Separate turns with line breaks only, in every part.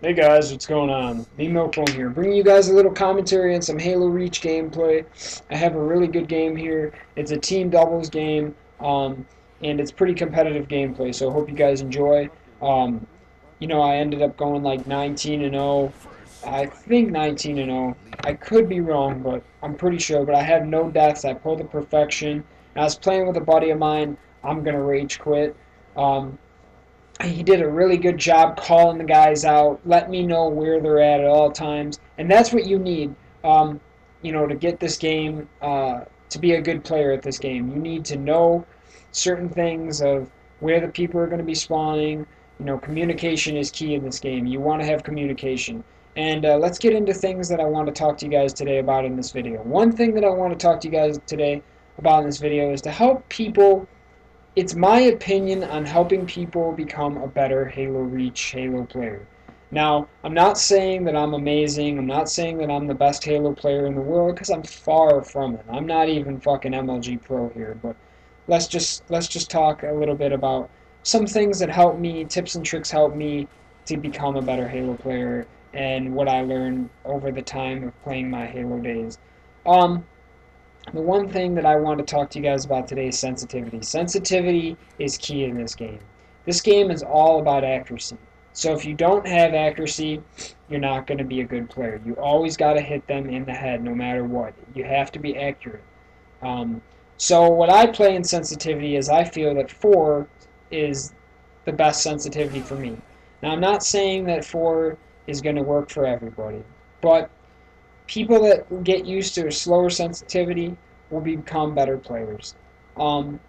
Hey guys, what's going on? MiLkBoNe here, bringing you guys a little commentary on some Halo Reach gameplay. I have a really good game here. It's a team doubles game, and it's pretty competitive gameplay, so I hope you guys enjoy. Um, I ended up going like 19 and 0. I think 19 and 0. I could be wrong, but I'm pretty sure. But I had no deaths. I pulled a perfection. I was playing with a buddy of mine. I'm gonna rage quit. Um, he did a really good job calling the guys out, let me know where they're at all times, and that's what you need, to get this game, to be a good player at this game. You need to know certain things of where the people are going to be spawning. Communication is key in this game. You want to have communication. And let's get into things that I want to talk to you guys today about in this video. One thing that I want to talk to you guys today about in this video is to help people. It's my opinion on helping people become a better Halo Reach Halo player. Now, I'm not saying that I'm amazing. I'm not saying that I'm the best Halo player in the world, because I'm far from it. I'm not even fucking MLG Pro here. But let's just talk a little bit about some things that help me, tips and tricks help me to become a better Halo player, and what I learned over the time of playing my Halo days. The one thing that I want to talk to you guys about today is sensitivity. Sensitivity is key in this game. This game is all about accuracy. So if you don't have accuracy, you're not going to be a good player. You always got to hit them in the head no matter what. You have to be accurate. So what I play in sensitivity is I feel that 4 is the best sensitivity for me. Now I'm not saying that 4 is going to work for everybody, but people that get used to a slower sensitivity will become better players. Um,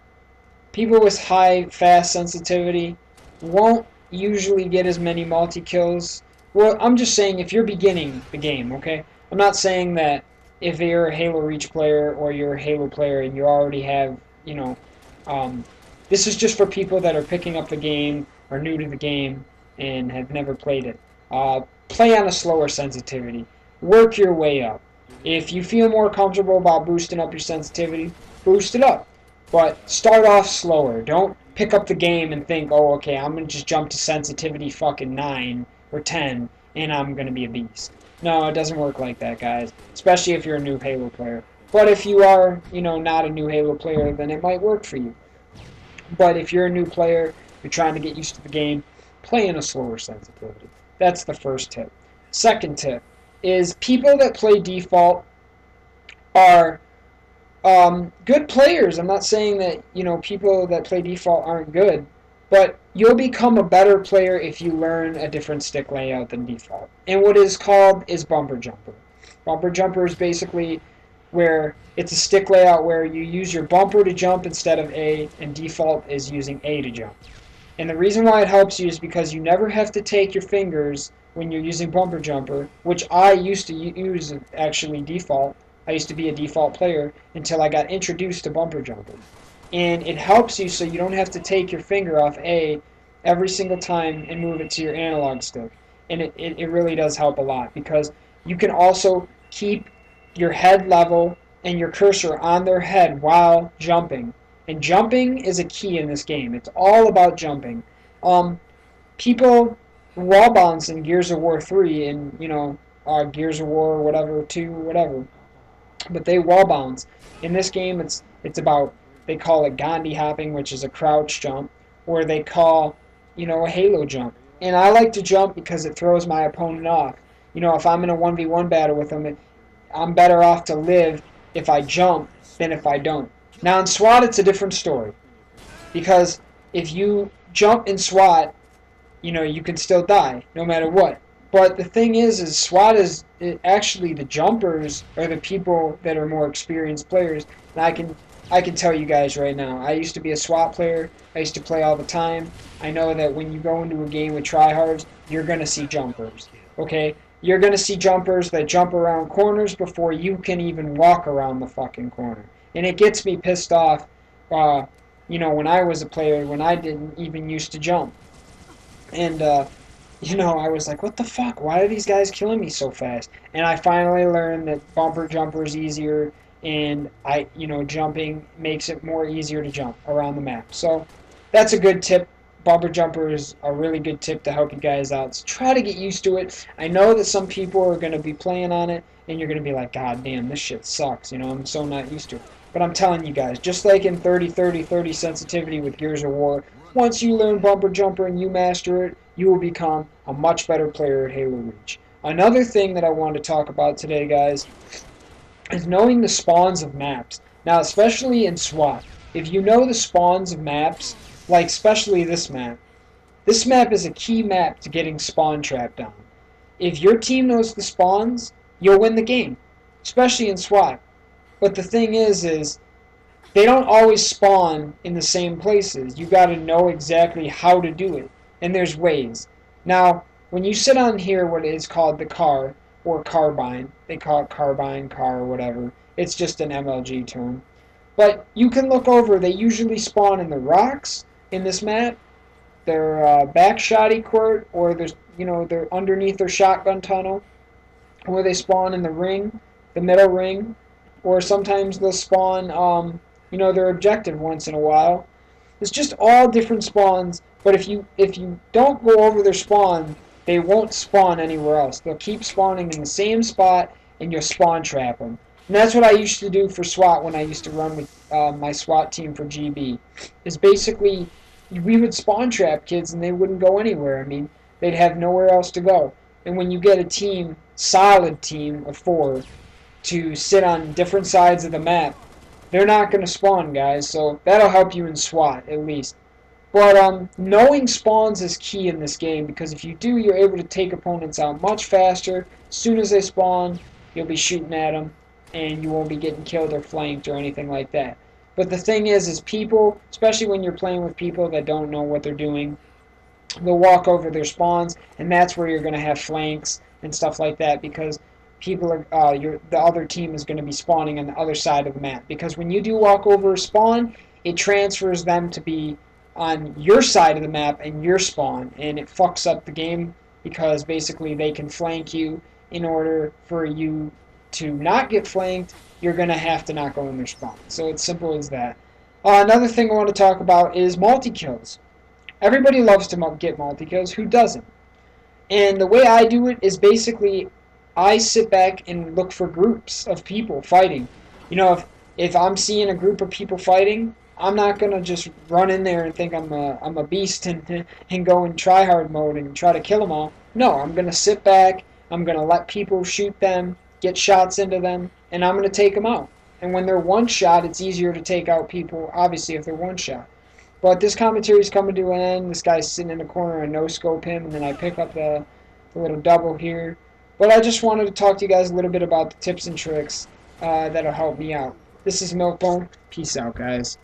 People with high, fast sensitivity won't usually get as many multi-kills. Well, I'm just saying if you're beginning the game, okay? I'm not saying that if you're a Halo Reach player or you're a Halo player and you already have, um, this is just for people that are picking up the game, are new to the game, and have never played it. Play on a slower sensitivity. Work your way up. If you feel more comfortable about boosting up your sensitivity, boost it up. But start off slower. Don't pick up the game and think, oh, okay, I'm going to just jump to sensitivity fucking 9 or 10, and I'm going to be a beast. No, it doesn't work like that, guys. Especially if you're a new Halo player. But if you are, not a new Halo player, then it might work for you. But if you're a new player, you're trying to get used to the game, play in a slower sensitivity. That's the first tip. Second tip is people that play default are good players. I'm not saying that people that play default aren't good, but you'll become a better player if you learn a different stick layout than default. And what is called is bumper jumper. Bumper jumper is basically where it's a stick layout where you use your bumper to jump instead of A, and default is using A to jump. And the reason why it helps you is because you never have to take your fingers when you're using bumper jumper, which I used to use actually default. I used to be a default player until I got introduced to bumper jumper. And it helps you so you don't have to take your finger off A every single time and move it to your analog stick. And it really does help a lot, because you can also keep your head level and your cursor on their head while jumping. And jumping is a key in this game. It's all about jumping. People wall bounce in Gears of War 3 and, Gears of War whatever 2, whatever. But they wall bounce. In this game, it's about, they call it Gandhi hopping, which is a crouch jump, or they call, a halo jump. And I like to jump because it throws my opponent off. If I'm in a 1v1 battle with them, I'm better off to live if I jump than if I don't. Now in SWAT, it's a different story, because if you jump in SWAT, you can still die no matter what. But the thing is SWAT is actually the jumpers are the people that are more experienced players. And I can tell you guys right now, I used to be a SWAT player. I used to play all the time. I know that when you go into a game with tryhards, you're going to see jumpers. Okay? You're going to see jumpers that jump around corners before you can even walk around the fucking corner. And it gets me pissed off, when I was a player, when I didn't even used to jump. And, I was like, what the fuck? Why are these guys killing me so fast? And I finally learned that bumper jumper is easier, and jumping makes it more easier to jump around the map. So that's a good tip. bumper jumper is a really good tip to help you guys out. So try to get used to it. I know that some people are going to be playing on it, and you're going to be like, God damn, this shit sucks. You know, I'm so not used to it. But I'm telling you guys, just like in 30-30-30 sensitivity with Gears of War, once you learn bumper jumper and you master it, you will become a much better player at Halo Reach. Another thing that I wanted to talk about today, guys, is knowing the spawns of maps. Now, especially in SWAT, if you know the spawns of maps, like especially this map is a key map to getting spawn trapped on. If your team knows the spawns, you'll win the game, especially in SWAT. But the thing is they don't always spawn in the same places. You got to know exactly how to do it, and there's ways. Now, when you sit on here, what is called the car, or carbine, they call it carbine, car, or whatever. It's just an MLG term. But you can look over, they usually spawn in the rocks in this map. They're back shoddy court, or they're underneath their shotgun tunnel, or they spawn in the ring, the middle ring, or sometimes they'll spawn, their objective once in a while. It's just all different spawns, but if you don't go over their spawn, they won't spawn anywhere else. They'll keep spawning in the same spot, and you'll spawn trap them. And that's what I used to do for SWAT when I used to run with my SWAT team for GB. Is basically, we would spawn trap kids, and they wouldn't go anywhere. I mean, they'd have nowhere else to go. And when you get a team, solid team of 4, to sit on different sides of the map, they're not going to spawn, guys. So that'll help you in SWAT, at least. But knowing spawns is key in this game, because if you do, you're able to take opponents out much faster. As soon as they spawn, you'll be shooting at them, and you won't be getting killed or flanked or anything like that. But the thing is people, especially when you're playing with people that don't know what they're doing, they'll walk over their spawns, and that's where you're going to have flanks and stuff like that, because people are the other team is going to be spawning on the other side of the map. Because when you do walk over a spawn, it transfers them to be on your side of the map and your spawn, and it fucks up the game, because basically they can flank you. In order for you to not get flanked, you're going to have to not go in their spawn. So it's simple as that. Another thing I want to talk about is multi-kills. Everybody loves to get multi-kills. Who doesn't? And the way I do it is basically I sit back and look for groups of people fighting. You know, if I'm seeing a group of people fighting, I'm not going to just run in there and think I'm a beast and go in try-hard mode and try to kill them all. No, I'm going to sit back, I'm going to let people shoot them, get shots into them, and I'm going to take them out. And when they're one shot, it's easier to take out people, obviously, if they're one shot. But this commentary is coming to an end. This guy's sitting in the corner, and no-scope him, and then I pick up the little double here. But I just wanted to talk to you guys a little bit about the tips and tricks that'll help me out. This is MiLkBoNe. Peace out, guys.